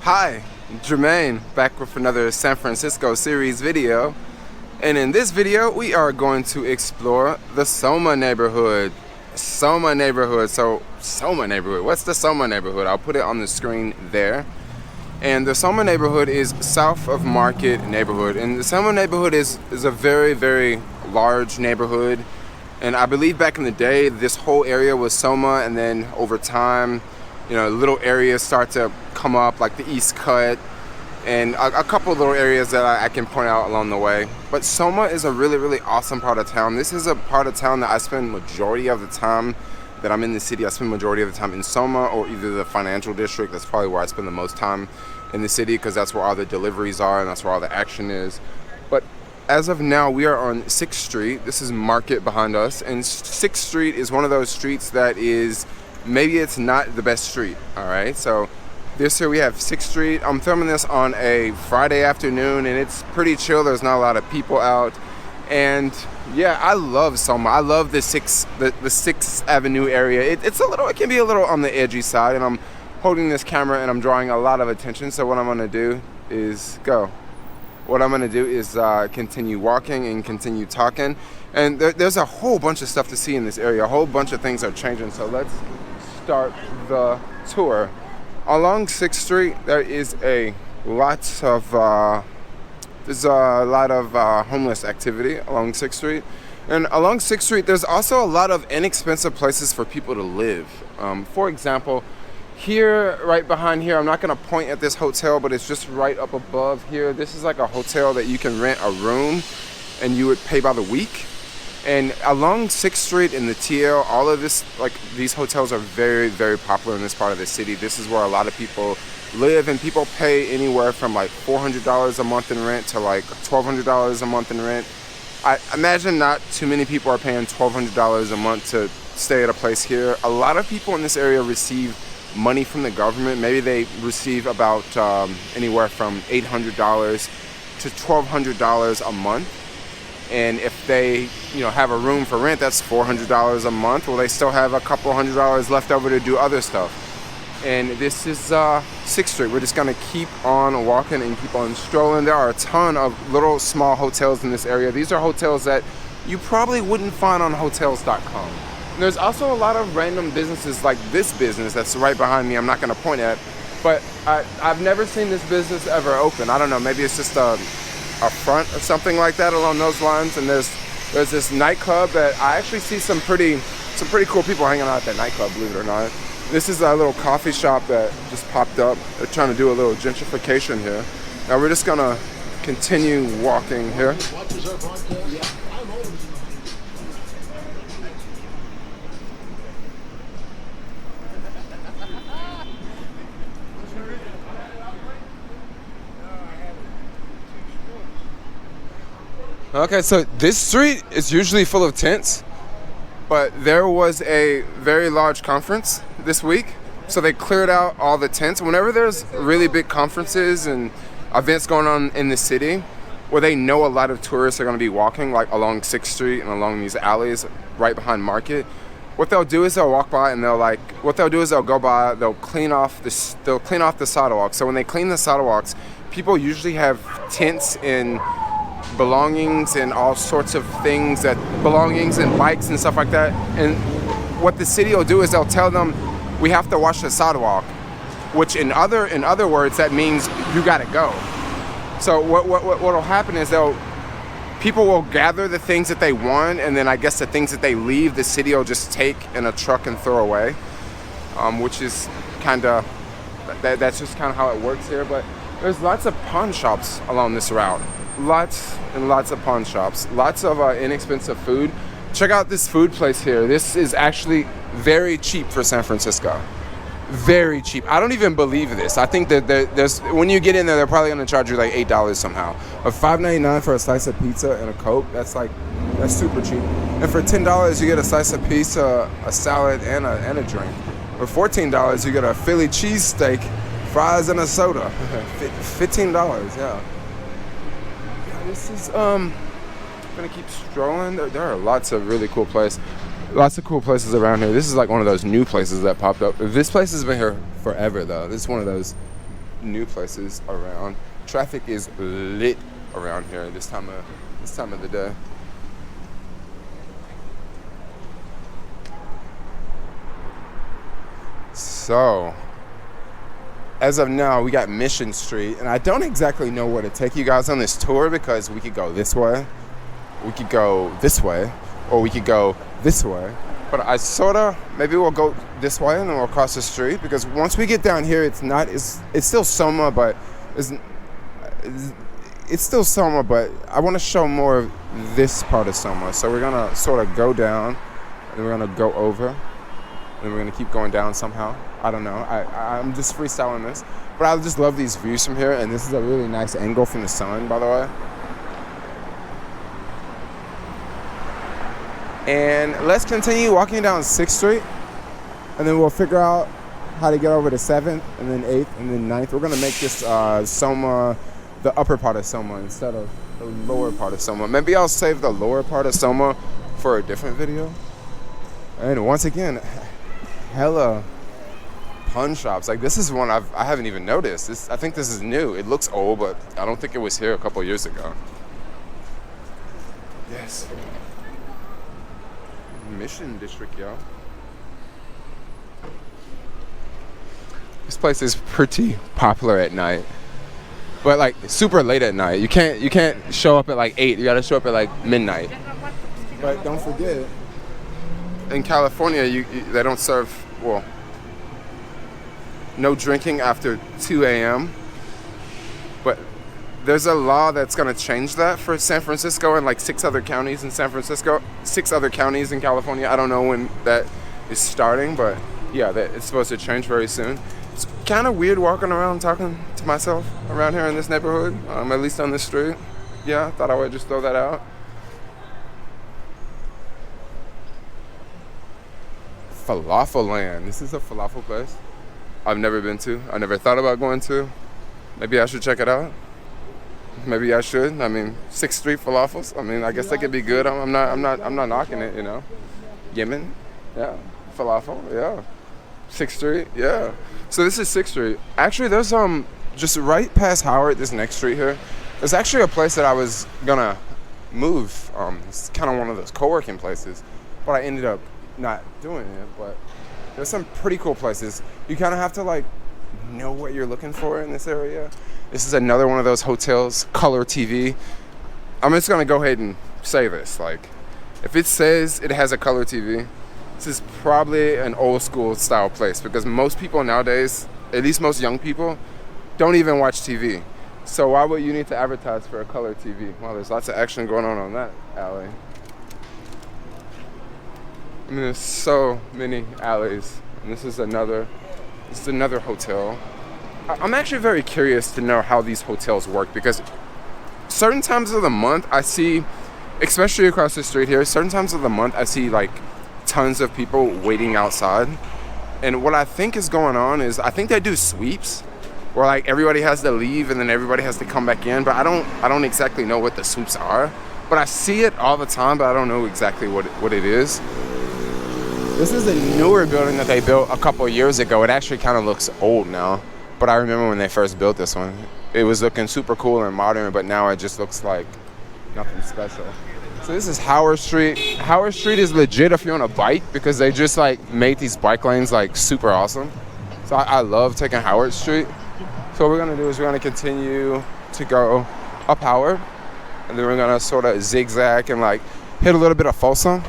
Hi, Jermaine, back with another San Francisco Series video. And in this video, we are going to explore the Soma Neighborhood. Soma Neighborhood. So, Soma Neighborhood. What's the Soma Neighborhood? I'll put it on the screen there. And the Soma Neighborhood is south of Market neighborhood. And the Soma Neighborhood is a very, very large neighborhood. And I believe back in the day, this whole area was Soma, and then over time, little areas start to come up, like the East Cut, and a couple of little areas that I can point out along the way. But Soma is a really, really awesome part of town. This is a part of town that I spend majority of the time that I'm in the city. I spend majority of the time in Soma or either the financial district. That's probably where I spend the most time in the city, because that's where all the deliveries are and that's where all the action is. But as of now, we are on 6th Street. This is Market behind us, and 6th Street is one of those streets that is, maybe it's not the best street, all right? So this here we have 6th Street. I'm filming this on a Friday afternoon, and it's pretty chill. There's not a lot of people out. And yeah, I love Soma. I love the 6th Avenue area. It can be a little on the edgy side, and I'm holding this camera and I'm drawing a lot of attention. So what I'm gonna do is continue walking and continue talking. And there's a whole bunch of stuff to see in this area. A whole bunch of things are changing. So let's start the tour. Along 6th Street, there is a lot of homeless activity along 6th Street. And along 6th Street, there's also a lot of inexpensive places for people to live. For example, here, right behind here, I'm not going to point at this hotel, but it's just right up above here. This is like a hotel that you can rent a room, and you would pay by the week. And along 6th Street in the TL, all of this, like these hotels are very, very popular in this part of the city. This is where a lot of people live, and people pay anywhere from like $400 a month in rent to like $1,200 a month in rent. I imagine not too many people are paying $1,200 a month to stay at a place here. A lot of people in this area receive money from the government. Maybe they receive about anywhere from $800 to $1,200 a month. And if they, have a room for rent, that's $400 a month. Well, they still have a couple $100 left over to do other stuff. And this is 6th Street. We're just gonna keep on walking and keep on strolling. There are a ton of little small hotels in this area. These are hotels that you probably wouldn't find on hotels.com. And there's also a lot of random businesses like this business that's right behind me. I'm not gonna point at, but I've never seen this business ever open. I don't know, maybe it's just a front or something like that along those lines. And there's this nightclub that I actually see some pretty cool people hanging out at that nightclub, believe it or not. This is a little coffee shop that just popped up. They're trying to do a little gentrification here. Now we're just gonna continue walking here. Okay, so this street is usually full of tents, but there was a very large conference this week, so they cleared out all the tents. Whenever there's really big conferences and events going on in the city where they know a lot of tourists are going to be walking, like along 6th Street and along these alleys right behind Market, what they'll do is they'll walk by and they'll go by, they'll clean off the sidewalks. So when they clean the sidewalks, people usually have tents and belongings and all sorts of things, belongings and bikes and stuff like that. And what the city will do is they'll tell them, we have to wash the sidewalk, which in other words, that means you gotta go. So what'll happen is people will gather the things that they want, and then I guess the things that they leave, the city will just take in a truck and throw away, which is that's just kind of how it works here. But there's lots of pawn shops along this route. Lots and lots of pawn shops, lots of inexpensive food. Check out this food place here. This is actually very cheap for San Francisco. Very cheap. I don't even believe this. I think that there's when you get in there, they're probably going to charge you like $8 somehow. But $5.99 for a slice of pizza and a Coke, that's super cheap. And for $10, you get a slice of pizza, a salad, and a drink. For $14, you get a Philly cheesesteak, fries, and a soda. $15, yeah. This is I'm gonna keep strolling. There are lots of really cool places. Lots of cool places around here. This is like one of those new places that popped up. This place has been here forever though. This is one of those new places around. Traffic is lit around here this time of the day. So, as of now, we got Mission Street, and I don't exactly know where to take you guys on this tour because we could go this way, we could go this way, or we could go this way. But I maybe we'll go this way and then we'll cross the street, because once we get down here, it's still Soma, but it's still Soma, but I want to show more of this part of Soma. So we're gonna sort of go down, and then we're gonna go over, and then we're gonna keep going down somehow. I don't know. I'm just freestyling this, but I just love these views from here, and this is a really nice angle from the sun, by the way. And let's continue walking down 6th Street, and then we'll figure out how to get over to 7th, and then 8th, and then 9th. We're going to make this Soma, the upper part of Soma, instead of the lower part of Soma. Maybe I'll save the lower part of Soma for a different video. And once again, hella pun shops. Like, this is one I haven't even noticed. I think this is new. It looks old, but I don't think it was here a couple years ago. Yes. Mission District, yo. This place is pretty popular at night, but like super late at night. You can't show up at like 8. You gotta show up at like midnight. But don't forget, in California, they don't serve, well, no drinking after 2 a.m. But there's a law that's going to change that for San Francisco and like 6 other counties in San Francisco, 6 other counties in California. I don't know when that is starting, but yeah, it's supposed to change very soon. It's kind of weird walking around talking to myself around here in this neighborhood, at least on this street. Yeah, I thought I would just throw that out. Falafel Land. This is a falafel place I've never been to. I never thought about going to. Maybe I should check it out. Maybe I should. I mean, 6th Street falafels. I mean, I guess they could be good. I'm not knocking it, you know. Yemen, yeah. Falafel, yeah. 6th Street, yeah. So this is 6th Street. Actually, there's just right past Howard, this next street here. There's actually a place that I was gonna move. It's kind of one of those co-working places, but I ended up not doing it. But there's some pretty cool places. You kind of have to like know what you're looking for in this area. This is another one of those hotels, color TV. I'm just gonna go ahead and say this. Like, if it says it has a color TV, this is probably an old school style place, because most people nowadays, at least most young people, don't even watch TV. So why would you need to advertise for a color TV? Well, there's lots of action going on that alley. I mean, there's so many alleys. And this is another hotel. I'm actually very curious to know how these hotels work, because certain times of the month I see, especially across the street here, certain times of the month I see like tons of people waiting outside. And what I think is going on is, I think they do sweeps where like everybody has to leave and then everybody has to come back in, but I don't exactly know what the sweeps are. But I see it all the time, but I don't know exactly what it is. This is a newer building that they built a couple of years ago. It actually kind of looks old now. But I remember when they first built this one, it was looking super cool and modern, but now it just looks like nothing special. So this is Howard Street. Howard Street is legit if you're on a bike, because they just like made these bike lanes like super awesome. So I love taking Howard Street. So what we're gonna do is we're gonna continue to go up Howard, and then we're gonna sort of zigzag and like hit a little bit of Folsom,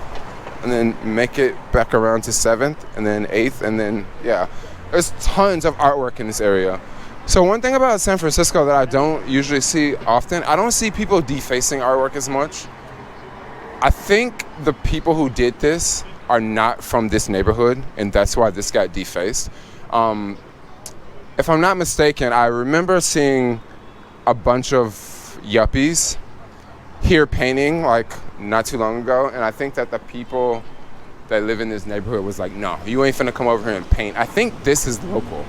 and then make it back around to 7th, and then 8th, and then yeah. There's tons of artwork in this area. So one thing about San Francisco that I don't usually see often, I don't see people defacing artwork as much. I think the people who did this are not from this neighborhood, and that's why this got defaced. If I'm not mistaken, I remember seeing a bunch of yuppies here painting like not too long ago, and I think that the people that live in this neighborhood was like, no, you ain't finna come over here and paint. I think this is local,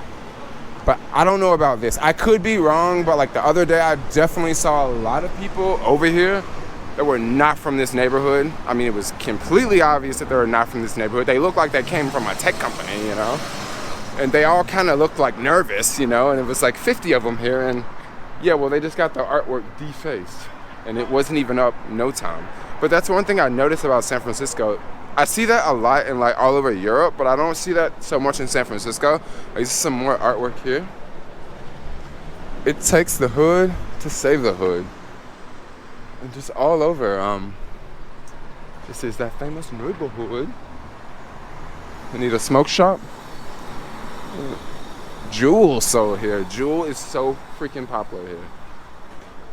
but I don't know about this. I could be wrong, but like the other day, I definitely saw a lot of people over here that were not from this neighborhood. I mean, it was completely obvious that they were not from this neighborhood. They looked like they came from a tech company, you know? And they all kind of looked like nervous, and it was like 50 of them here. And yeah, well, they just got the artwork defaced, and it wasn't even up no time. But that's one thing I noticed about San Francisco. I see that a lot in like all over Europe, but I don't see that so much in San Francisco. There's some more artwork here. It takes the hood to save the hood. And just all over. This is that famous neighborhood. I need a smoke shop. Jewel sold here. Jewel is so freaking popular here.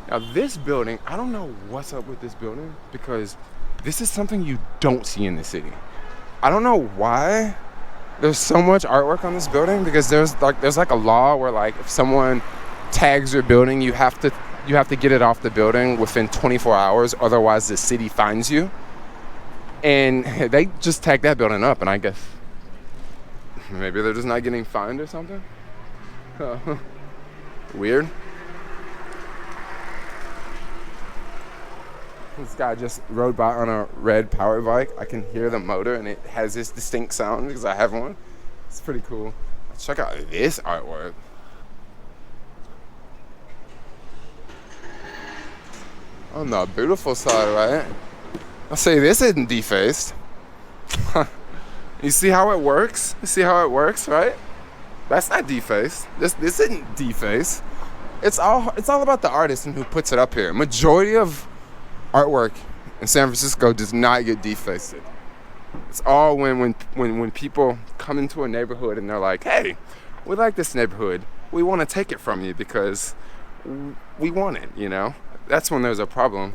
Now this building, I don't know what's up with this building, because this is something you don't see in the city. I don't know why there's so much artwork on this building, because there's like a law where like if someone tags your building, you have to get it off the building within 24 hours, otherwise the city fines you. And they just tagged that building up, and I guess maybe they're just not getting fined or something. Weird. This guy just rode by on a red power bike. I can hear the motor, and it has this distinct sound because I have one. It's pretty cool. Check out this artwork. On the beautiful side, right? I'll say this isn't defaced. You see how it works? You see how it works, right? That's not defaced. This isn't defaced. It's all about the artist and who puts it up here. Majority of artwork in San Francisco does not get defaced. It's all when people come into a neighborhood and they're like, hey, we like this neighborhood. We want to take it from you because we want it, That's when there's a problem.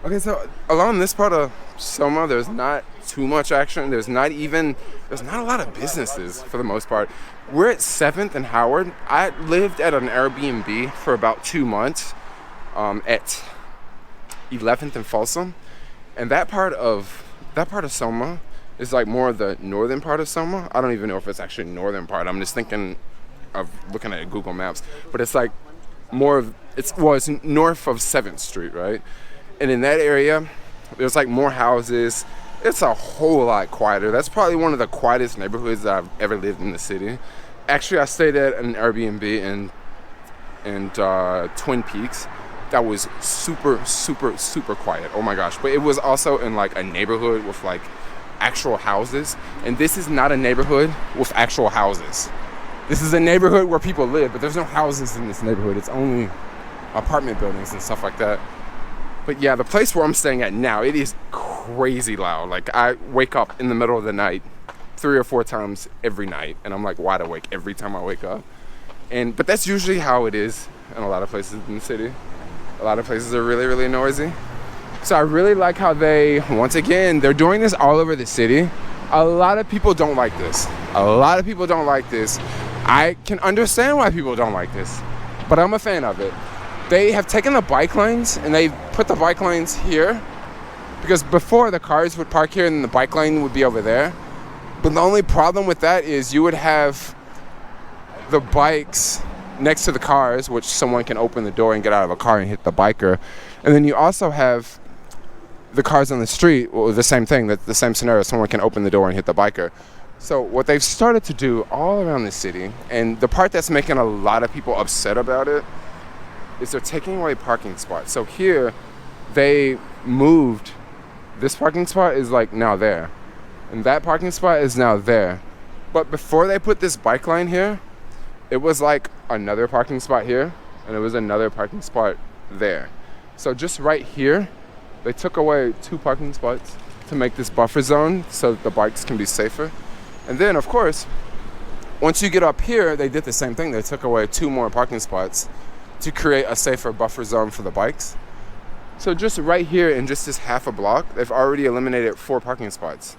Okay, so along this part of Soma, there's not too much action. There's not a lot of businesses for the most part. We're at 7th and Howard. I lived at an Airbnb for about 2 months at 11th and Folsom. And that part of Soma is like more of the northern part of Soma. I don't even know if it's actually northern part. I'm just thinking of looking at Google Maps. But it's like it's north of 7th Street, right? And in that area, there's like more houses. It's a whole lot quieter. That's probably one of the quietest neighborhoods that I've ever lived in the city. Actually, I stayed at an Airbnb in Twin Peaks. That was super, super, super quiet. Oh my gosh. But it was also in like a neighborhood with like actual houses. And this is not a neighborhood with actual houses. This is a neighborhood where people live, but there's no houses in this neighborhood. It's only apartment buildings and stuff like that. But yeah, the place where I'm staying at now, it is crazy loud. Like I wake up in the middle of the night 3 or 4 times every night, and I'm like wide awake every time I wake up. But that's usually how it is in a lot of places in the city. A lot of places are really, really noisy. So I really like how they're doing this all over the city. A lot of people don't like this. I can understand why people don't like this, but I'm a fan of it. They have taken the bike lanes and they put the bike lanes here, because before the cars would park here and the bike lane would be over there. But the only problem with that is you would have the bikes next to the cars, which someone can open the door and get out of a car and hit the biker. And then you also have the cars on the street, well, the same thing, the same scenario, someone can open the door and hit the biker. So what they've started to do all around the city, and the part that's making a lot of people upset about it, is they're taking away parking spots. So here, they moved, this parking spot is like now there, and that parking spot is now there. But before they put this bike lane here, it was like another parking spot here, and it was another parking spot there. So just right here, they took away 2 parking spots to make this buffer zone so that the bikes can be safer. And then, of course, once you get up here, they did the same thing. They took away 2 more parking spots to create a safer buffer zone for the bikes. So just right here in just this half a block, they've already eliminated 4 parking spots.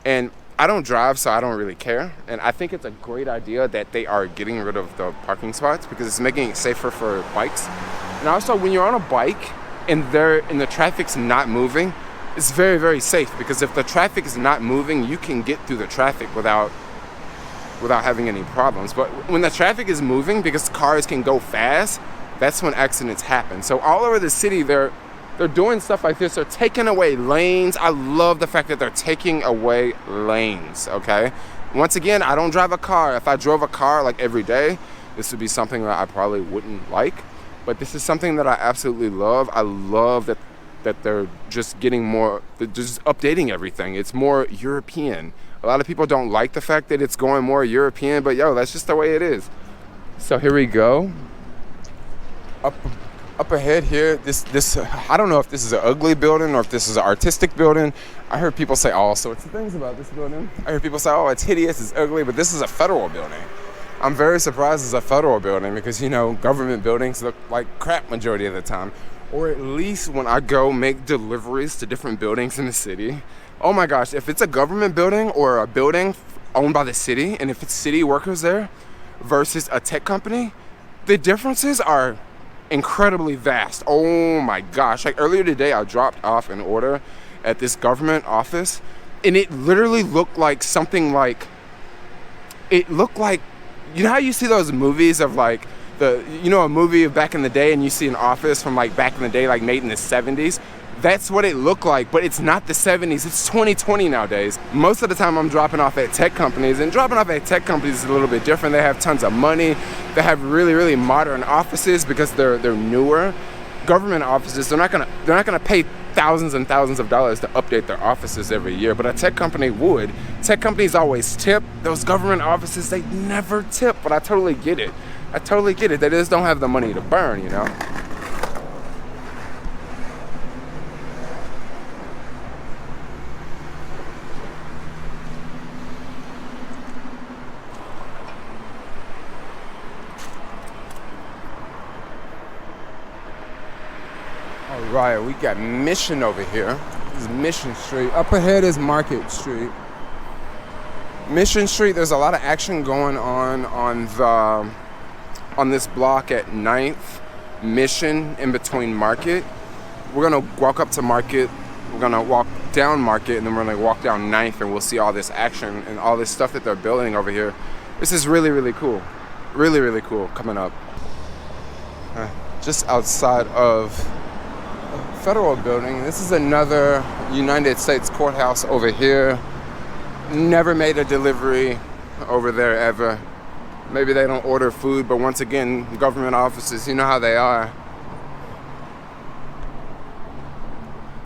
And I don't drive, so I don't really care. And I think it's a great idea that they are getting rid of the parking spots, because it's making it safer for bikes. And also, when you're on a bike and the traffic's not moving, it's very, very safe, because if the traffic is not moving, you can get through the traffic without having any problems. But when the traffic is moving, because cars can go fast, that's when accidents happen. So all over the city, they're they're doing stuff like this. They're taking away lanes. I love the fact that they're taking away lanes, okay? Once again, I don't drive a car. If I drove a car like every day, this would be something that I probably wouldn't like. But this is something that I absolutely love. I love that they're just getting more, they're just updating everything. It's more European. A lot of people don't like the fact that it's going more European, but yo, that's just the way it is. So here we go. Up ahead here, this I don't know if this is an ugly building or if this is an artistic building. I heard people say all sorts of things about this building. I heard people say, oh, it's hideous, it's ugly, but this is a federal building. I'm very surprised it's a federal building because, you know, government buildings look like crap majority of the time. Or at least when I go make deliveries to different buildings in the city. Oh my gosh, if it's a government building or a building owned by the city, and if it's city workers there versus a tech company, the differences are incredibly vast. Oh my gosh. Like earlier today, I dropped off an order at this government office, and it literally looked like something like, it looked like, you know how you see those movies of like, a movie of back in the day and you see an office from like back in the day, like made in the 70s? That's what it looked like, but it's not the 70s. It's 2020 nowadays. Most of the time I'm dropping off at tech companies, and dropping off at tech companies is a little bit different. They have tons of money. They have really, really modern offices because they're newer. Government offices, they're not gonna pay thousands and thousands of dollars to update their offices every year, but a tech company would. Tech companies always tip. Those government offices, they never tip, but I totally get it. They just don't have the money to burn, you know? All right, we got Mission over here. This is Mission Street. Up ahead is Market Street. Mission Street, there's a lot of action going on this block at 9th, Mission, in between Market. We're gonna walk up to Market, we're gonna walk down Market, and then we're gonna walk down 9th, and we'll see all this action and all this stuff that they're building over here. This is really, really cool. Really, really cool coming up. Just outside of Federal Building, this is another United States courthouse over here. Never made a delivery over there ever. Maybe they don't order food, but once again, government offices, you know how they are.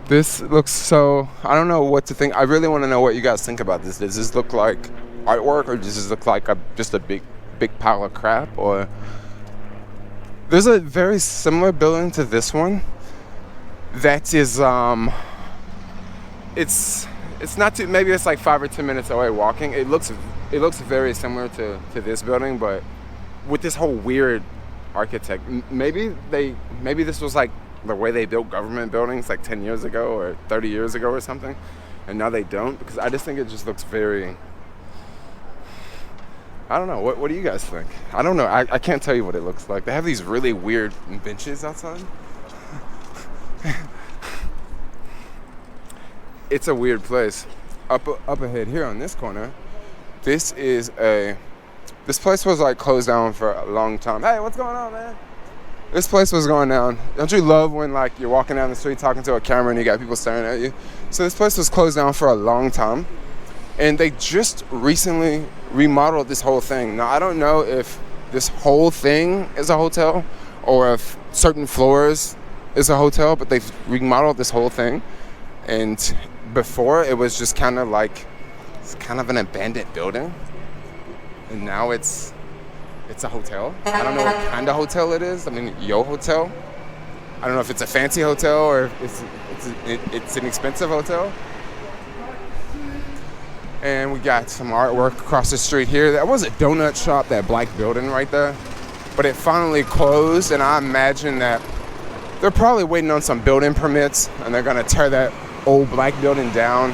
This looks so, I don't know what to think. I really want to know what you guys think about this. Does this look like artwork, or does this look like just a big pile of crap? Or there's a very similar building to this one that is, it's not too, maybe it's like 5 or 10 minutes away walking. It looks very similar to this building, but with this whole weird architect. Maybe this was like the way they built government buildings like 10 years ago or 30 years ago or something, and now they don't, because I just think it just looks very, I don't know. What do you guys think? I don't know. I can't tell you what it looks like. They have these really weird benches outside. It's a weird place. Up ahead here on this corner, this place was like closed down for a long time. Hey, what's going on, man? This place was going down. Don't you love when like you're walking down the street talking to a camera and you got people staring at you? So this place was closed down for a long time, and they just recently remodeled this whole thing. Now, I don't know if this whole thing is a hotel or if certain floors is a hotel, but they've remodeled this whole thing. And before, it was just kind of an abandoned building, and now it's a hotel. I don't know what kind of hotel it is. I mean, Yo Hotel. I don't know if it's a fancy hotel or if it's an expensive hotel. And we got some artwork across the street here. That was a donut shop, that black building right there, but it finally closed, and I imagine that they're probably waiting on some building permits, and they're gonna tear that old black building down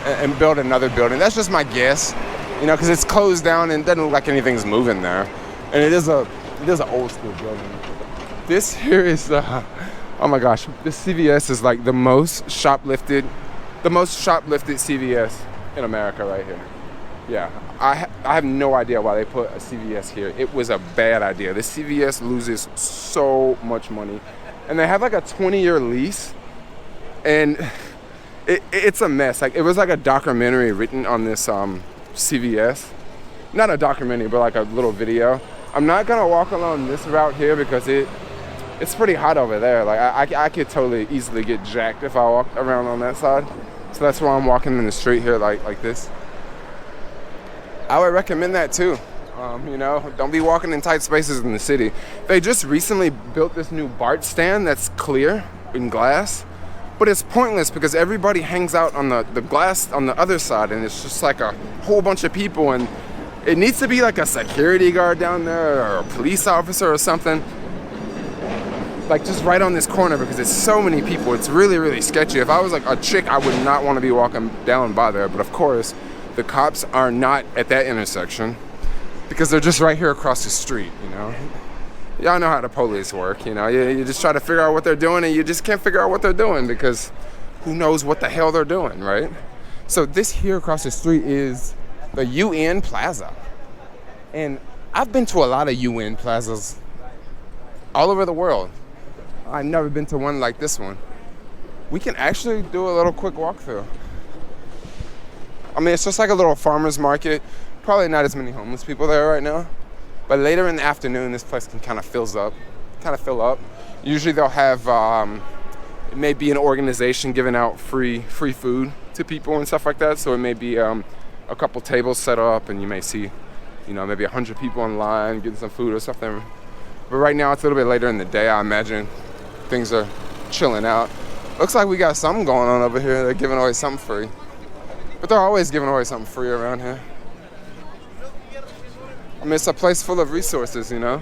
and build another building. That's just my guess, you know, because it's closed down and it doesn't look like anything's moving there. And it is an old school building. This here is oh my gosh, this CVS is like the most shoplifted CVS in America right here. Yeah, I have no idea why they put a CVS here. It was a bad idea. The CVS loses so much money, and they have like a 20-year lease And it's a mess. Like, it was like a documentary written on this CVS. Not a documentary, but like a little video. I'm not gonna walk along this route here because it's pretty hot over there. Like, I could totally easily get jacked if I walked around on that side. So that's why I'm walking in the street here like this. I would recommend that too. Don't be walking in tight spaces in the city. They just recently built this new BART stand that's clear in glass, but it's pointless because everybody hangs out on the glass on the other side, and it's just like a whole bunch of people, and it needs to be like a security guard down there or a police officer or something. Like, just right on this corner, because there's so many people. It's really, really sketchy. If I was like a chick, I would not want to be walking down by there. But of course, the cops are not at that intersection because they're just right here across the street, Y'all know how the police work, You just try to figure out what they're doing, and you just can't figure out what they're doing because who knows what the hell they're doing, right? So this here across the street is the UN Plaza. And I've been to a lot of UN plazas all over the world. I've never been to one like this one. We can actually do a little quick walkthrough. I mean, it's just like a little farmer's market. Probably not as many homeless people there right now. But later in the afternoon, this place can kind of fill up. Usually they'll have, it may be an organization giving out free food to people and stuff like that. So it may be a couple tables set up, and you may see, maybe 100 people in line getting some food or something. But right now it's a little bit later in the day. I imagine things are chilling out. Looks like we got something going on over here. They're giving away something free. But they're always giving away something free around here. I mean, it's a place full of resources, Yeah,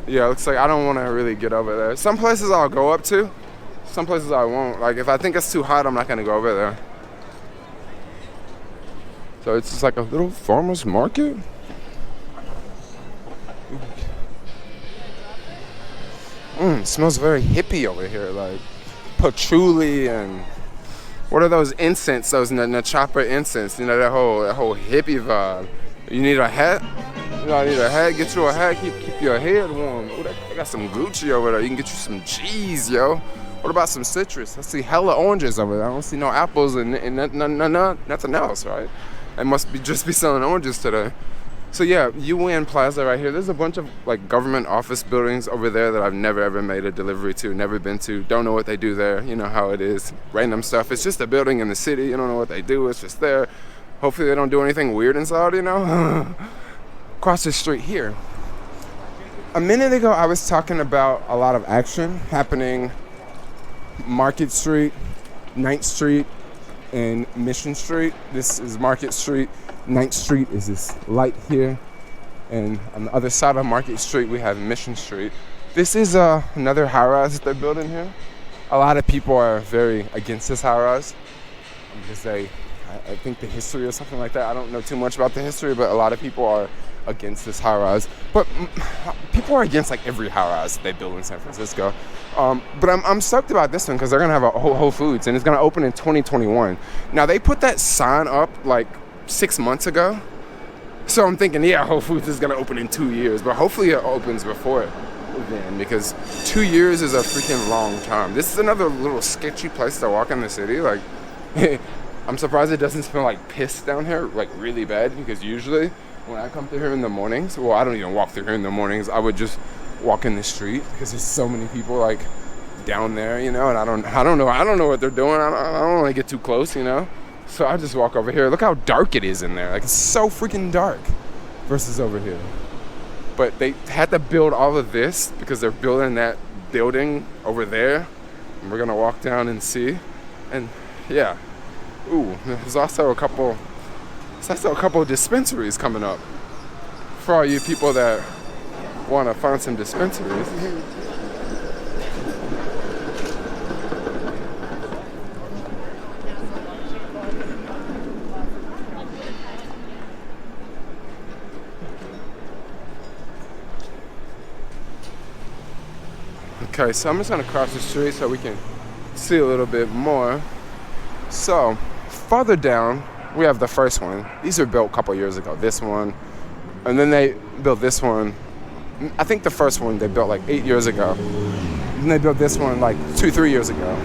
it looks like I don't want to really get over there. Some places I'll go up to. Some places I won't. Like, if I think it's too hot, I'm not going to go over there. So it's just like a little farmer's market. It smells very hippie over here, like patchouli and what are those incense? Those Nachapa incense. That whole hippie vibe. You need a hat? I need a hat. Get you a hat. Keep your head warm. Ooh, they got some Gucci over there. You can get you some G's, yo. What about some citrus? I see hella oranges over there. I don't see no apples and nothing else, right? They must just be selling oranges today. So yeah, UN Plaza right here. There's a bunch of like government office buildings over there that I've never ever made a delivery to, never been to, don't know what they do there. You know how it is, random stuff. It's just a building in the city. You don't know what they do. It's just there. Hopefully they don't do anything weird inside, Across the street here. A minute ago, I was talking about a lot of action happening Market Street, 9th Street, and Mission Street. This is Market Street. 9th Street is this light here. And on the other side of Market Street, we have Mission Street. This is another high-rise that they're building here. A lot of people are very against this high-rise because I think the history or something like that. I don't know too much about the history, but a lot of people are against this high-rise. But people are against like every high-rise they build in San Francisco. But I'm stoked about this one because they're gonna have a Whole Foods, and it's gonna open in 2021. Now they put that sign up like 6 months ago, so I'm thinking, yeah, Whole Foods is gonna open in 2 years, but hopefully it opens before then, because 2 years is a freaking long time. This is another little sketchy place to walk in the city. Like, I'm surprised it doesn't smell like piss down here, like really bad, because usually when I come through here in the mornings, well, I don't even walk through here in the mornings. I would just walk in the street because there's so many people like down there, and I don't know what they're doing. I don't want to get too close, So I just walk over here. Look how dark it is in there. Like, it's so freaking dark versus over here. But they had to build all of this because they're building that building over there. And we're gonna walk down and see. And yeah. Ooh, there's also a couple of dispensaries coming up. For all you people that want to find some dispensaries. Okay, so I'm just gonna cross the street so we can see a little bit more. So, farther down, we have the first one. These were built a couple years ago. This one, and then they built this one. I think the first one they built like 8 years ago. And they built this one like 2-3 years ago.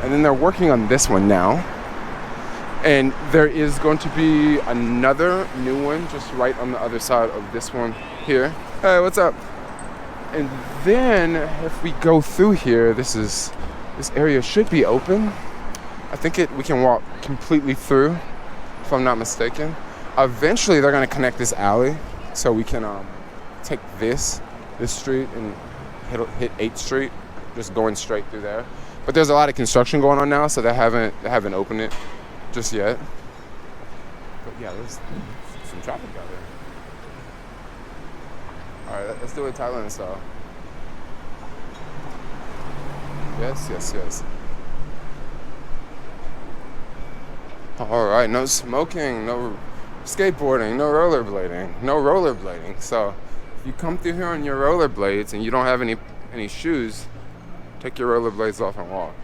And then they're working on this one now. And there is going to be another new one just right on the other side of this one here. Hey, what's up? And then if we go through here, this area should be open. I think we can walk completely through, if I'm not mistaken. Eventually they're gonna connect this alley so we can take this street and hit 8th Street, just going straight through there. But there's a lot of construction going on now, so they haven't opened it just yet. But yeah, there's some traffic out there. All right, let's do it Thailand style. Yes. All right, no smoking, no skateboarding, no rollerblading. So if you come through here on your rollerblades and you don't have any shoes, take your rollerblades off and walk.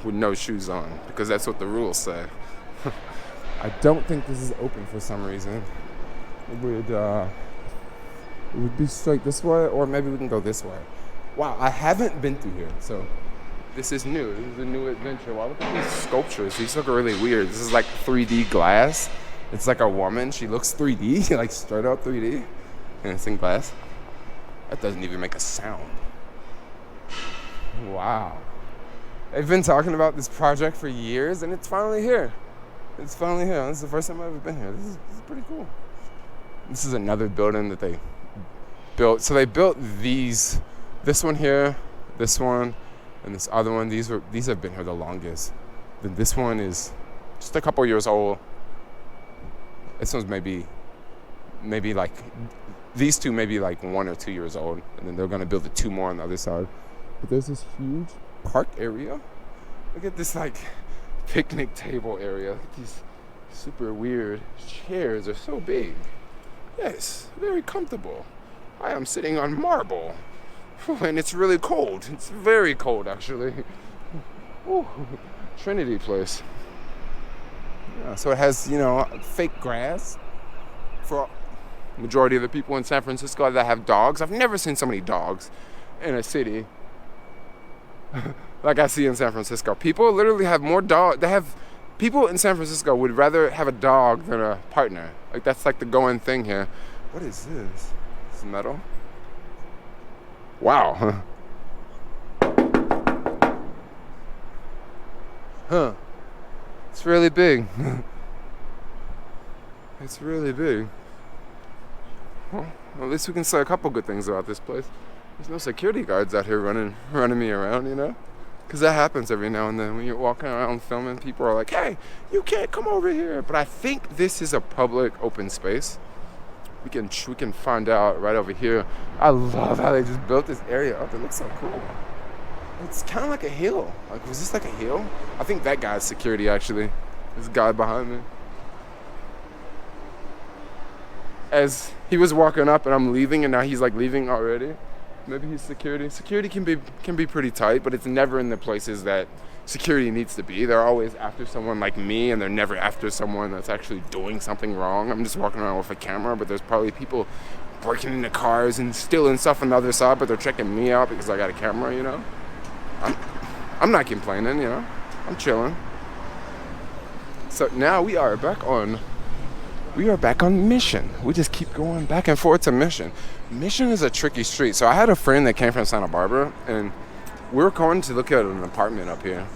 With no shoes on, because that's what the rules say. I don't think this is open for some reason. It would be straight this way, or maybe we can go this way. Wow, I haven't been through here, so this is new. This is a new adventure. Wow, look at these sculptures. These look really weird. This is like 3D glass. It's like a woman. She looks 3D, like straight up 3D. And it's in glass. That doesn't even make a sound. Wow. They've been talking about this project for years, and it's finally here. This is the first time I've ever been here. This is pretty cool. This is another building that they built. So they built this one here, this one, and this other one. These have been here the longest. Then this one is just a couple years old. This one's maybe like, these two maybe like 1 or 2 years old, and then they're gonna build the 2 more on the other side. But there's this huge park area. Look at this like picnic table area. Look at these super weird chairs. They're so big. Yes, very comfortable. I am sitting on marble. And it's really cold. It's very cold actually. Ooh, Trinity Place. Yeah, so it has, fake grass for majority of the people in San Francisco that have dogs. I've never seen so many dogs in a city like I see in San Francisco. People literally have more dogs. People in San Francisco would rather have a dog than a partner. Like that's like the going thing here. What is this? It's metal? Wow. Huh. It's really big. It's really big. Well, at least we can say a couple good things about this place. There's no security guards out here running me around, Because that happens every now and then when you're walking around filming. People are like, hey, you can't come over here. But I think this is a public open space. We can find out right over here. I love how they just built this area up. It looks so cool. It's kind of like a hill. Like, was this like a hill? I think that guy's security, actually. This guy behind me. As he was walking up and I'm leaving, and now he's like leaving already. Maybe he's security. Security can be pretty tight, but it's never in the places that security needs to be. They're always after someone like me, and they're never after someone that's actually doing something wrong. I'm just walking around with a camera, but there's probably people breaking into cars and stealing stuff on the other side, but they're checking me out because I got a camera, I'm not complaining, I'm chilling. So now we are back on Mission. We just keep going back and forth to Mission. Mission is a tricky street. So I had a friend that came from Santa Barbara, and we were going to look at an apartment up here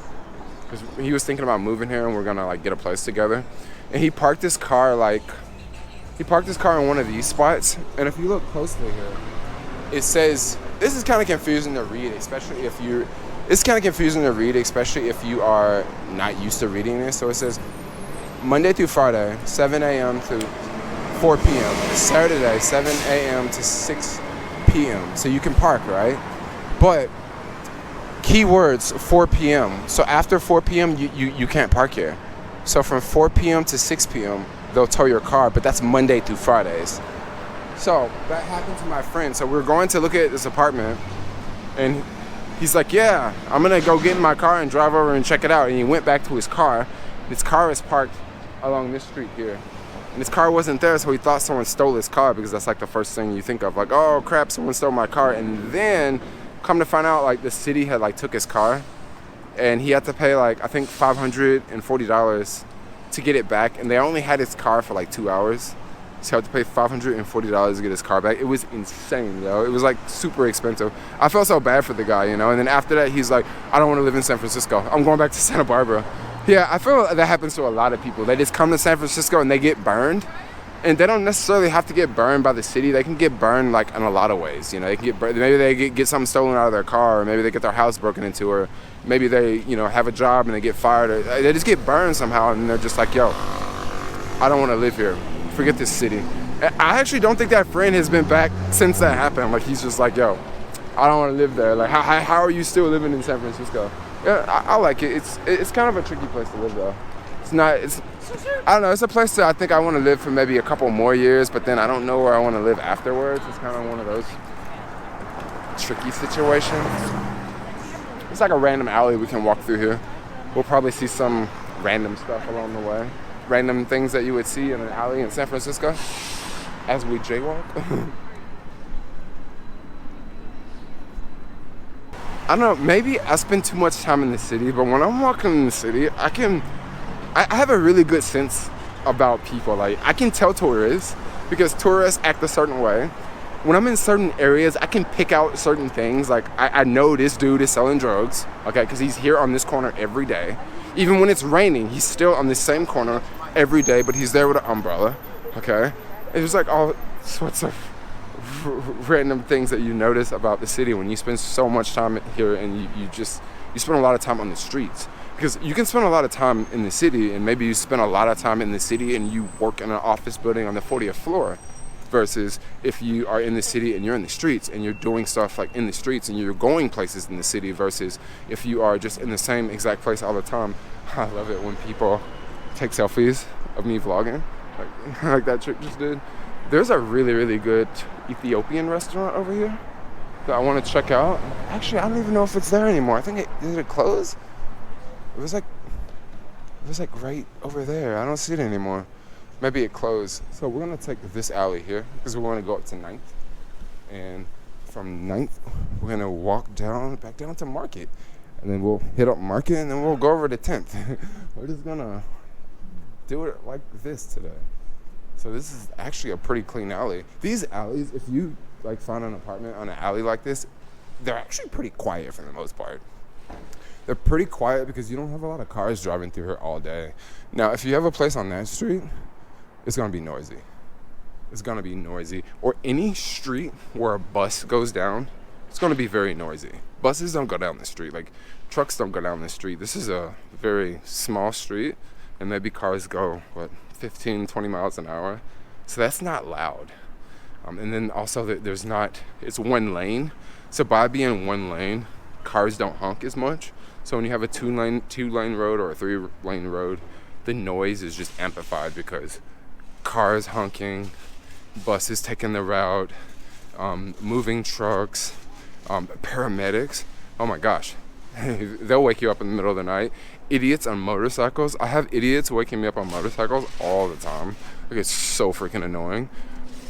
because he was thinking about moving here, and we're gonna like get a place together. And he parked his car in one of these spots. And if you look closely here, it says, this is kind of confusing to read, especially if you are not used to reading this. So it says Monday through Friday, 7 a.m. to 4 p.m. Saturday, 7 a.m. to 6 p.m. So you can park, right? But keywords, 4 p.m. So after 4 p.m., you can't park here. So from 4 p.m. to 6 p.m., they'll tow your car, but that's Monday through Fridays. So that happened to my friend. So we were going to look at this apartment, and he's like, yeah, I'm going to go get in my car and drive over and check it out. And he went back to his car. His car is parked along this street here. And his car wasn't there, so he thought someone stole his car, because that's like the first thing you think of. Like, oh crap, someone stole my car. And then come to find out, like, the city had like took his car. and he had to pay like I think $540 to get it back, and they only had his car for like 2 hours. So he had to pay $540 to get his car back. It was insane, yo. It was like super expensive. I felt so bad for the guy, you know. And then after that, he's like, I don't want to live in San Francisco. I'm going back to Santa Barbara. Yeah, I feel like that happens to a lot of people. They just come to San Francisco and they get burned. And they don't necessarily have to get burned by the city. They can get burned like in a lot of ways. You know, they can get burned. Maybe they get something stolen out of their car, or maybe they get their house broken into, or maybe they, you know, have a job and they get fired. Or they just get burned somehow, and they're just like, yo, I don't want to live here. Forget this city. I actually don't think that friend has been back since that happened. Like, he's just like, yo, I don't want to live there. Like, how are you still living in San Francisco? Yeah, I like it. It's kind of a tricky place to live, though. I don't know, it's a place that I think I want to live for maybe a couple more years, but then I don't know where I want to live afterwards. It's kind of one of those tricky situations. It's like a random alley we can walk through here. We'll probably see some random stuff along the way. Random things that you would see in an alley in San Francisco as we jaywalk. I don't know, maybe I spend too much time in the city, but when I'm walking in the city, I have a really good sense about people. Like, I can tell tourists because tourists act a certain way. When I'm in certain areas, I can pick out certain things. Like, I know this dude is selling drugs, okay, because he's here on this corner every day. Even when it's raining, he's still on this same corner every day, but he's there with an umbrella, okay? It's like all sorts of random things that you notice about the city when you spend so much time here, and you spend a lot of time on the streets. Because you can spend a lot of time in the city, and maybe you spend a lot of time in the city and you work in an office building on the 40th floor, versus if you are in the city and you're in the streets and you're doing stuff like in the streets and you're going places in the city, versus if you are just in the same exact place all the time. I love it when people take selfies of me vlogging, like that chick just did. There's a really, really good Ethiopian restaurant over here that I want to check out. Actually, I don't even know if it's there anymore. I think did it close? It was like right over there. I don't see it anymore. Maybe it closed. So we're gonna take this alley here because we want to go up to 9th, and from 9th we're gonna walk back down to Market, and then we'll hit up Market, and then we'll go over to 10th. We're just gonna do it like this today. So this is actually a pretty clean alley. These alleys, if you like find an apartment on an alley like this, they're actually pretty quiet for the most part. They're pretty quiet because you don't have a lot of cars driving through here all day. Now, if you have a place on that street, it's gonna be noisy. It's gonna be noisy. Or any street where a bus goes down, it's gonna be very noisy. Buses don't go down the street. Like, trucks don't go down the street. This is a very small street, and maybe cars go, 15, 20 miles an hour. So that's not loud. And then also it's one lane. So by being one lane, cars don't honk as much. So when you have a two lane road or a 3-lane road, the noise is just amplified because cars honking, buses taking the route, moving trucks, paramedics. Oh my gosh, they'll wake you up in the middle of the night. Idiots on motorcycles. I have idiots waking me up on motorcycles all the time. Like, it's so freaking annoying.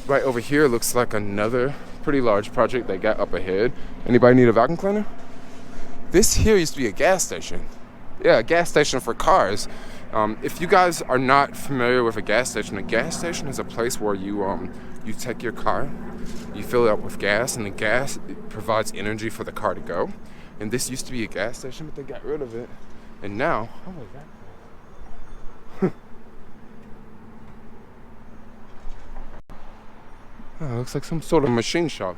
Right over here looks like another pretty large project they got up ahead. Anybody need a vacuum cleaner? This here used to be a gas station. Yeah, a gas station for cars. If you guys are not familiar with a gas station is a place where you take your car, you fill it up with gas, and the gas provides energy for the car to go. And this used to be a gas station, but they got rid of it. And now, what was that? Oh, it looks like some sort of machine shop.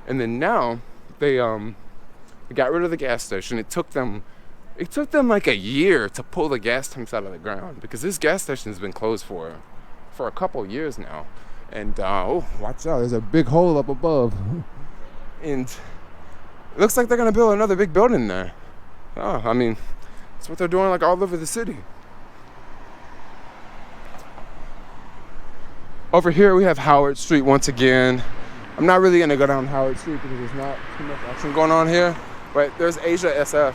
And then now they got rid of the gas station. It took them like a year to pull the gas tanks out of the ground, because this gas station has been closed for a couple years now. And watch out, there's a big hole up above. And it looks like they're gonna build another big building there. Oh, I mean, that's what they're doing like all over the city. Over here we have Howard Street once again. I'm not really gonna go down Howard Street because there's not too much action going on here. But there's Asia SF.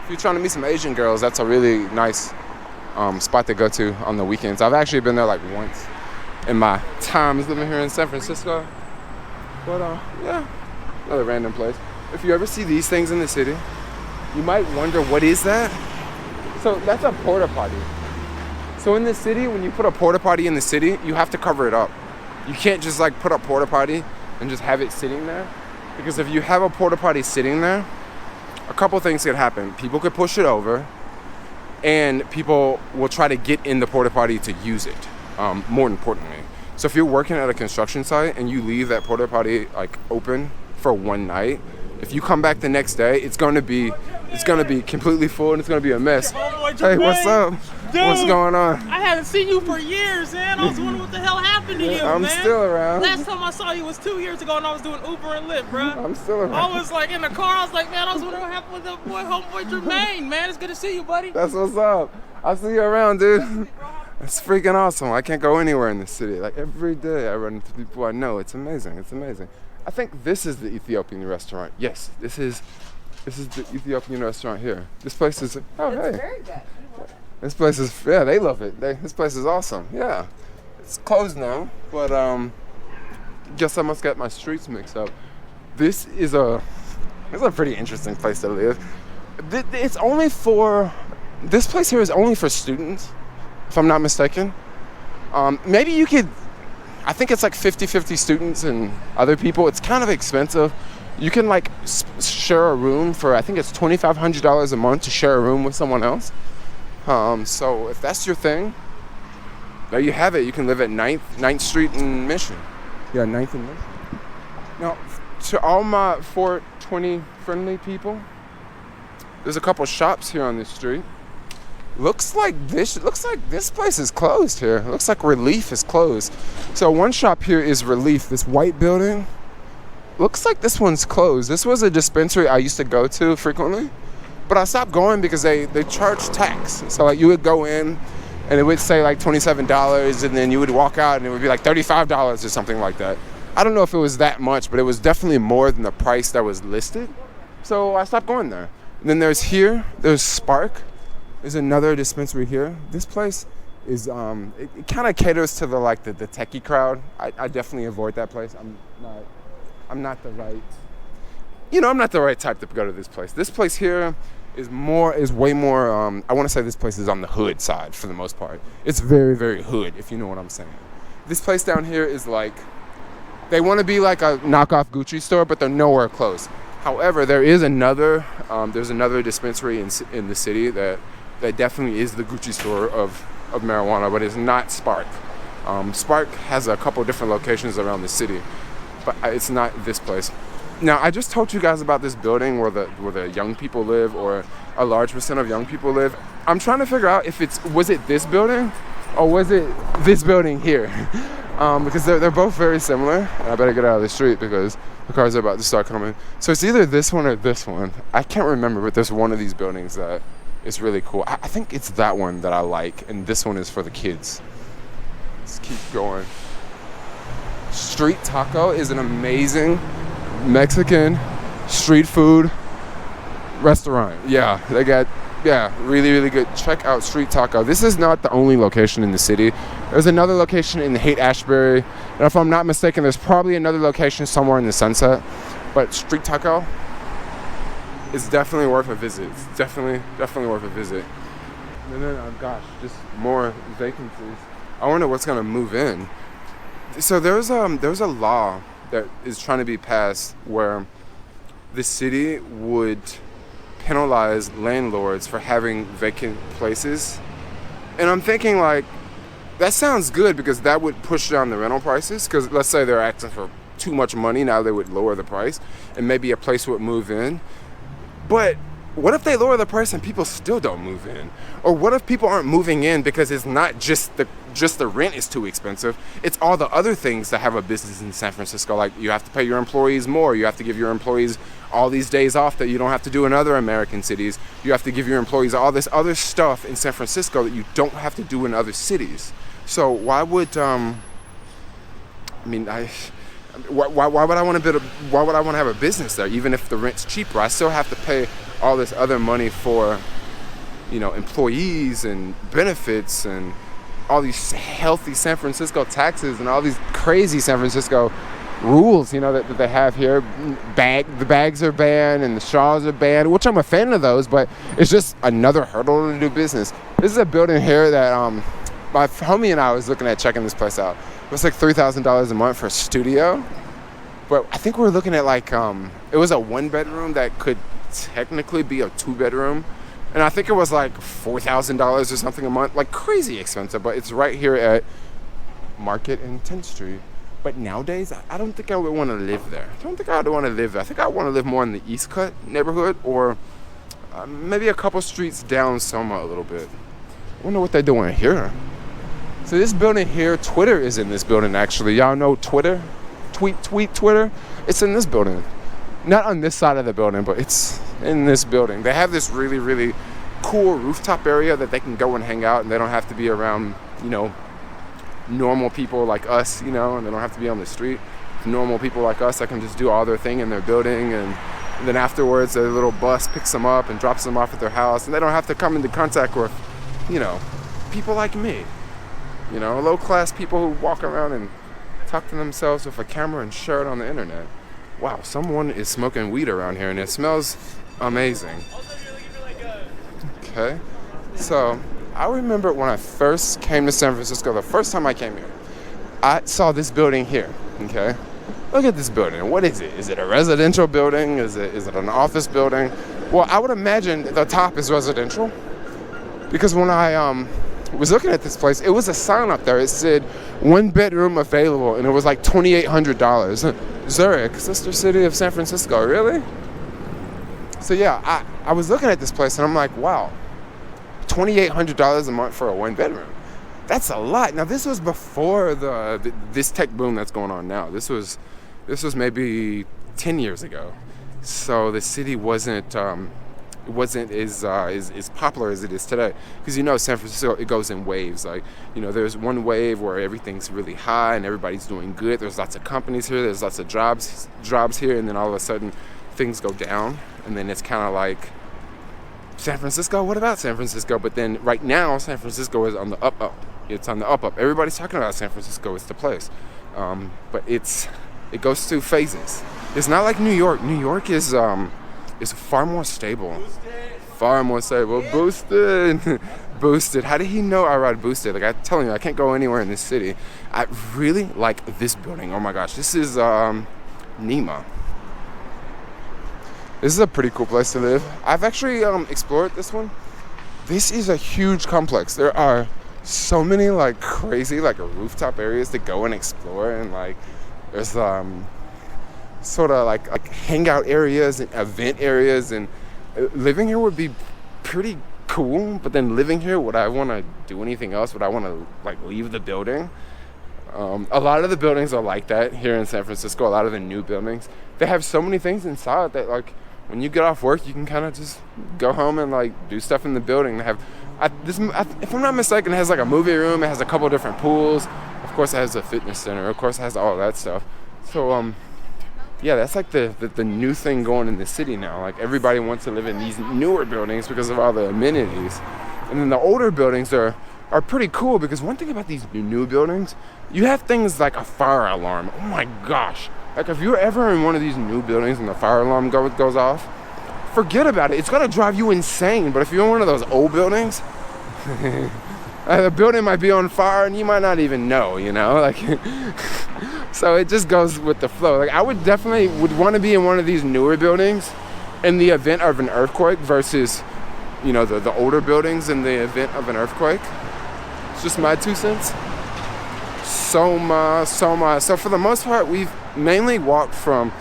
If you're trying to meet some Asian girls, that's a really nice spot to go to on the weekends. I've actually been there like once in my times living here in San Francisco. But yeah, another random place. If you ever see these things in the city, You might wonder, what is that? So that's a porta potty. So in the city, when you put a porta potty in the city, you have to cover it up. You can't just like put a porta potty and just have it sitting there. Because if you have a porta potty sitting there, a couple things could happen. People could push it over, and people will try to get in the porta potty to use it, more importantly. So if you're working at a construction site and you leave that porta potty like open for one night, if you come back the next day, it's gonna be completely full and it's gonna be a mess. Hey, what's up? Dude, what's going on? I haven't seen you for years, man. I was wondering what the hell happened to you, I'm man. still around. Last time I saw you was 2 years ago and I was doing Uber and Lyft, bro. I'm still around. I was like in the car, I was like, man, I was wondering what happened with the homeboy Jermaine, man. It's good to see you, buddy. That's what's up. I'll see you around, dude. It's freaking awesome. I can't go anywhere in the city. Like every day I run into people I know. It's amazing. It's amazing. I think this is the Ethiopian restaurant. Yes, this is the Ethiopian restaurant here. This place is, oh, hey. It's very good. This place is, yeah, they love it. This place is awesome. Yeah. It's closed now, but guess I must get my streets mixed up. This is a pretty interesting place to live. It's only for, this place here is only for students, if I'm not mistaken. Maybe you could, I think it's like 50-50 students and other people. It's kind of expensive. You can like share a room for, I think it's $2,500 a month to share a room with someone else. So if that's your thing, there you have it. You can live at 9th Street in Mission. Yeah, 9th and Mission. Now, to all my 420 friendly people, there's a couple shops here on this street. Looks like this place is closed here. It looks like Relief is closed. So one shop here is Relief, this white building. Looks like this one's closed. This was a dispensary I used to go to frequently, but I stopped going because they charge tax. So like you would go in and it would say like $27, and then you would walk out and it would be like $35 or something like that. I don't know if it was that much, but it was definitely more than the price that was listed. So I stopped going there. And then there's Spark. There's another dispensary here. This place is it kind of caters to the techie crowd. I definitely avoid that place. I'm not the right type to go to this place. This place here is way more, I want to say this place is on the hood side for the most part. It's very, very hood, if you know what I'm saying. This place down here is like, they want to be like a knockoff Gucci store, but they're nowhere close. However, there's another dispensary in the city that definitely is the Gucci store of marijuana, but it's not Spark. Spark has a couple different locations around the city, but it's not this place. Now, I just told you guys about this building where the young people live, or a large percent of young people live. I'm trying to figure out if was it this building or was it this building here? Because they're both very similar. And I better get out of the street because the cars are about to start coming. So it's either this one or this one. I can't remember, but there's one of these buildings that is really cool. I think it's that one that I like, and this one is for the kids. Let's keep going. Street Taco is an amazing Mexican street food restaurant. Yeah, they got really, really good. Check out Street Taco. This is not the only location in the city. There's another location in Haight-Ashbury, and if I'm not mistaken, there's probably another location somewhere in the Sunset. But Street Taco is definitely worth a visit. It's definitely worth a visit. And then, oh gosh, just more vacancies. I wonder what's gonna move in. So there's a law that is trying to be passed where the city would penalize landlords for having vacant places. And I'm thinking, like, that sounds good because that would push down the rental prices, because let's say they're asking for too much money, now they would lower the price and maybe a place would move in. But what if they lower the price and people still don't move in? Or what if people aren't moving in because it's not just the rent is too expensive, it's all the other things that have a business in San Francisco. Like, you have to pay your employees more, you have to give your employees all these days off that you don't have to do in other American cities, you have to give your employees all this other stuff in San Francisco that you don't have to do in other cities. So why would why would I want to have a business there? Even if the rent's cheaper, I still have to pay all this other money for, employees and benefits and all these healthy San Francisco taxes and all these crazy San Francisco rules, that they have here. The bags are banned and the straws are banned, which I'm a fan of those, but it's just another hurdle to do business. This is a building here that my homie and I was looking at checking this place out. It was like $3,000 a month for a studio, but I think we were looking at like it was a 1-bedroom that could technically be a 2-bedroom, and I think it was like $4,000 or something a month, like crazy expensive. But it's right here at Market and 10th Street. But nowadays, I don't think I would want to live there. I think I want to live more in the East Cut neighborhood, or maybe a couple streets down Soma a little bit. I wonder what they're doing here. So this building here, Twitter is in this building actually. Y'all know Twitter? Tweet Twitter? It's in this building. Not on this side of the building, but it's in this building. They have this really, really cool rooftop area that they can go and hang out, and they don't have to be around, normal people like us, and they don't have to be on the street. Normal people like us that can just do all their thing in their building, and then afterwards a little bus picks them up and drops them off at their house, and they don't have to come into contact with, people like me. Low-class people who walk around and talk to themselves with a camera and share it on the internet. Wow, someone is smoking weed around here, and it smells amazing. Okay, so I remember when I first came to San Francisco, the first time I came here, I saw this building here, okay? Look at this building. What is it? Is it a residential building? Is it an office building? Well, I would imagine the top is residential, because when I was looking at this place, it was a sign up there. It said 1-bedroom available, and it was like $2,800. Zurich, sister city of San Francisco, really? So yeah, I was looking at this place, and I'm like, wow, $2,800 a month for a 1-bedroom. That's a lot. Now this was before this tech boom that's going on now. This was maybe 10 years ago. So the city wasn't as popular as it is today. Because San Francisco, it goes in waves. Like, there's one wave where everything's really high and everybody's doing good. There's lots of companies here. There's lots of jobs here. And then all of a sudden, things go down. And then it's kind of like, San Francisco? What about San Francisco? But then right now, San Francisco is on the up. It's on the up. Everybody's talking about San Francisco. It's the place. But it goes through phases. It's not like New York. New York is far more stable. Yeah. Boosted. How did he know I ride Boosted? Like, I'm telling you, I can't go anywhere in this city. I really like this building. Oh my gosh, this is Nima. This is a pretty cool place to live. I've actually explored this one. This is a huge complex. There are so many like crazy like rooftop areas to go and explore, and like there's sort of like hangout areas and event areas, and living here would be pretty cool. But then living here, would I want to do anything else? Would I want to like leave the building? A lot of the buildings are like that here in San Francisco. A lot of the new buildings, they have so many things inside that like when you get off work, you can kind of just go home and like do stuff in the building. They have if I'm not mistaken, it has like a movie room. It has a couple different pools. Of course, it has a fitness center. Of course, it has all that stuff. So yeah, that's like the new thing going in the city now. Like everybody wants to live in these newer buildings because of all the amenities. And then the older buildings are pretty cool, because one thing about these new buildings, you have things like a fire alarm. Oh my gosh. Like if you're ever in one of these new buildings and the fire alarm goes off, forget about it. It's gonna drive you insane. But if you're in one of those old buildings, the building might be on fire and you might not even know, like so it just goes with the flow. Like I would want to be in one of these newer buildings in the event of an earthquake versus the older buildings in the event of an earthquake. It's just my 2 cents. Soma. So for the most part, we've mainly walked from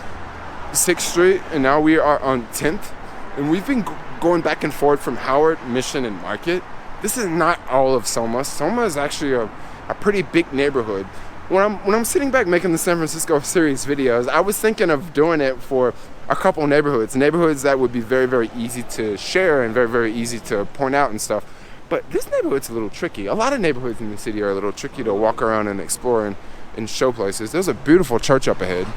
6th Street, and now we are on 10th. And we've been going back and forth from Howard, Mission, and Market. This is not all of Soma. Soma is actually a pretty big neighborhood. When I'm sitting back making the San Francisco Series videos, I was thinking of doing it for a couple neighborhoods that would be very, very easy to share and very, very easy to point out and stuff. But this neighborhood's a little tricky. A lot of neighborhoods in the city are a little tricky to walk around and explore and show places. There's a beautiful church up ahead,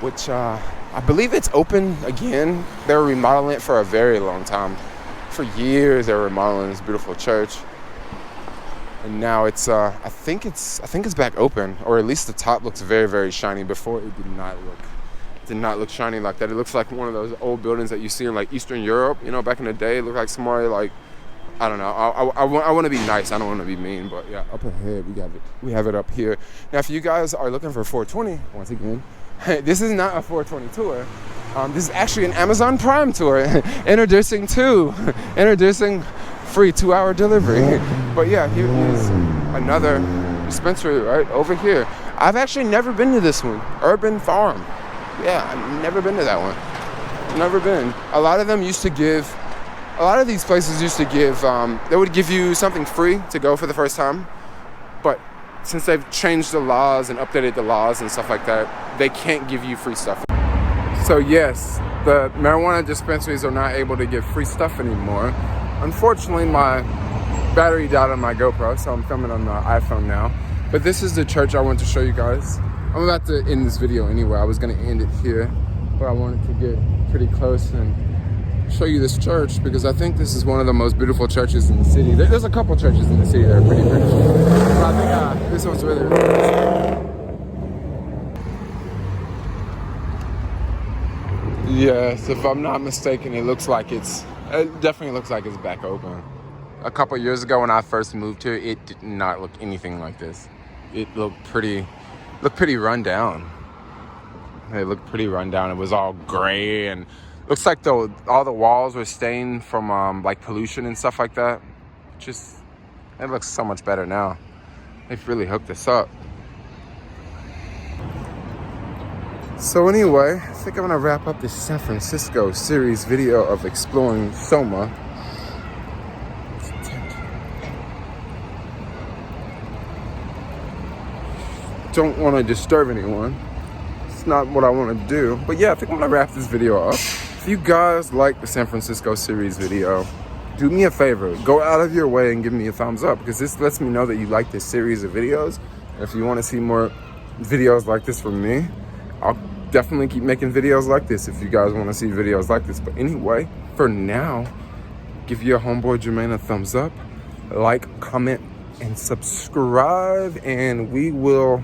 which I believe it's open again. They were remodeling it for a very long time. For years, they were remodeling this beautiful church. And now it's I think it's back open, or at least the top looks very, very shiny. Before it did not look shiny like that. It looks like one of those old buildings that you see in like Eastern Europe, you know, back in the day. It looked like somewhere like, I don't know. I want to be nice. I don't want to be mean, but yeah, up ahead we have it up here. Now, if you guys are looking for 420, once again, this is not a 420 tour. This is actually an Amazon Prime tour. Introducing free 2-hour delivery. But yeah, here is another dispensary right over here. I've actually never been to this one, Urban Farm. Yeah, I've never been to that one. Never been. A lot of these places used to give, they would give you something free to go for the first time. But since they've changed the laws and updated the laws and stuff like that, they can't give you free stuff. So yes, the marijuana dispensaries are not able to give free stuff anymore. Unfortunately, my battery died on my GoPro, so I'm filming on the iPhone now. But this is the church I want to show you guys. I'm about to end this video anyway. I was going to end it here, but I wanted to get pretty close and show you this church because I think this is one of the most beautiful churches in the city. There's a couple churches in the city that are pretty beautiful, but I think this one's really, really nice. Yes, if I'm not mistaken, it definitely looks like it's back open. A couple years ago when I first moved here, it did not look anything like this. It looked pretty run down. It looked pretty run down. It was all gray and looks like all the walls were stained from like pollution and stuff like that. It looks so much better now. They've really hooked this up. So anyway, I think I'm gonna wrap up this San Francisco series video of exploring Soma. Don't want to disturb anyone. It's not what I want to do. But yeah, I think I'm gonna wrap this video up. If you guys like the San Francisco series video, do me a favor. Go out of your way and give me a thumbs up because this lets me know that you like this series of videos. And if you want to see more videos like this from me, I'll definitely keep making videos like this if you guys want to see videos like this. But anyway, for now, give your homeboy Jermaine a thumbs up, like, comment, and subscribe, and we will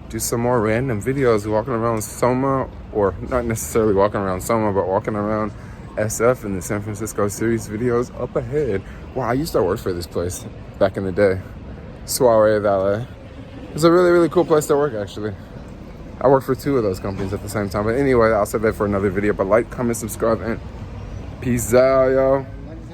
do some more random videos walking around Soma, or not necessarily walking around Soma, but walking around SF in the San Francisco series videos up ahead. Wow, I used to work for this place back in the day, Soiree Valet. It's a really, really cool place to work, actually. I work for 2 of those companies at the same time. But anyway, I'll save that for another video. But like, comment, subscribe, and peace out, yo.